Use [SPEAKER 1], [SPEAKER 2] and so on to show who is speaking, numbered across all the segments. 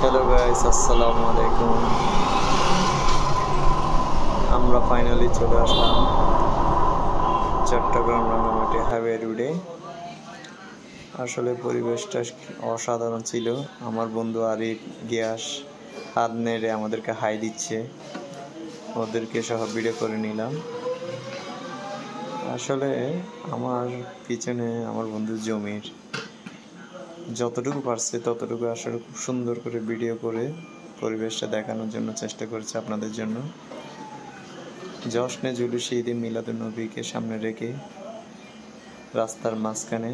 [SPEAKER 1] Hello guys, আসসালামু আলাইকুম। আমরা ফাইনালি চলে আসলাম চট্টগ্রাম রাঙামাটি হাইওয়ে রোডে। আসলে পরিবেশটা অসাধারণ ছিল। আমার বন্ধু আরিফ গিয়াস হাত নেড়ে আমাদেরকে হাই দিচ্ছে, ওদেরকে সহ ভিডিও করে নিলাম। আসলে আমার পিছনে আমার বন্ধু জমির যতটুকু পারছে ততটুকু আসলে খুব সুন্দর করে ভিডিও করে পরিবেশটা দেখানোর জন্য চেষ্টা করেছে আপনাদের জন্য। জশ্নে জুলুসে ঈদে মিলাদুন্নবীকে সামনে রেখে রাস্তার মাঝখানে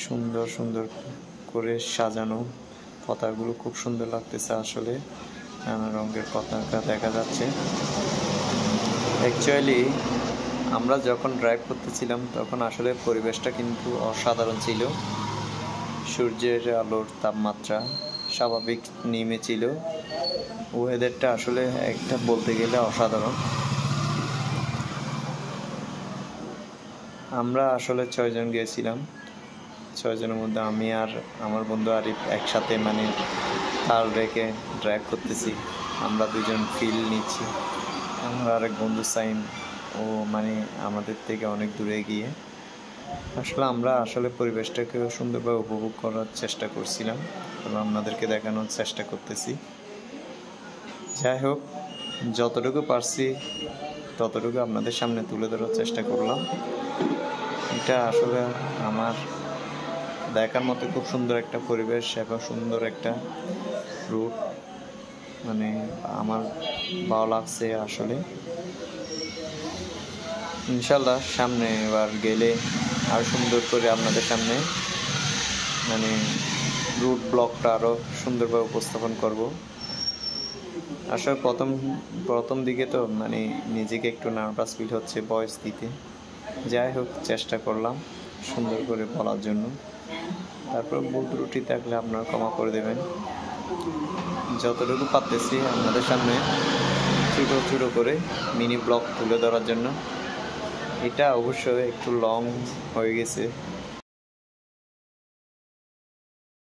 [SPEAKER 1] সুন্দর সুন্দর করে সাজানো পতাকাগুলো খুব সুন্দর লাগতেছে। আসলে নানা রঙের পতাকা দেখা যাচ্ছে। অ্যাকচুয়ালি আমরা যখন ড্রাইভ করতেছিলাম তখন আসলে পরিবেশটা কিন্তু অসাধারণ ছিল। সূর্যের আলোর তাপমাত্রা স্বাভাবিক নেমেছিল। ওয়েদারটা আসলে একটা বলতে গেলে অসাধারণ। আমরা আসলে 6 জন গিয়েছিলাম। 6 জনের মধ্যে আমি আর আমার বন্ধু আরিফ একসাথে তাল রেখে ড্রাইভ করতেছি। আমরা দুজন ফিল নিচ্ছি। আমার আরেক বন্ধু সাইম, ও আমাদের থেকে অনেক দূরে গিয়ে আসলে আমরা পরিবেশটাকে সুন্দরভাবে উপভোগ করার চেষ্টা করছিলাম এবং আপনাদেরকে দেখানোর চেষ্টা করতেছি। যাই হোক, যতটুকু পারছি ততটুকু আপনাদের সামনে তুলে ধরার চেষ্টা করলাম। এটা আসলে আমার দেখার মতো খুব সুন্দর একটা পরিবেশ এবং সুন্দর একটা রুট, আমার ভালো লাগছে আসলে। ইনশাল্লাহ সামনে এবার গেলে আর সুন্দর করে আপনাদের সামনে রুট ব্লগটা আরও সুন্দরভাবে উপস্থাপন করব। আসলে প্রথম দিকে তো নিজেকে একটু নার্ভাস ফিল হচ্ছে ভয়েস দিতে। যাই হোক, চেষ্টা করলাম সুন্দর করে বলার জন্য। তারপর ভুল ত্রুটি থাকলে আপনারা ক্ষমা করে দেবেন। যতটুকু পারতেছি আপনাদের সামনে ছোটো ছোটো করে মিনি ব্লগ তুলে ধরার জন্য। এটা অবশ্যই একটু লং হয়ে গেছে।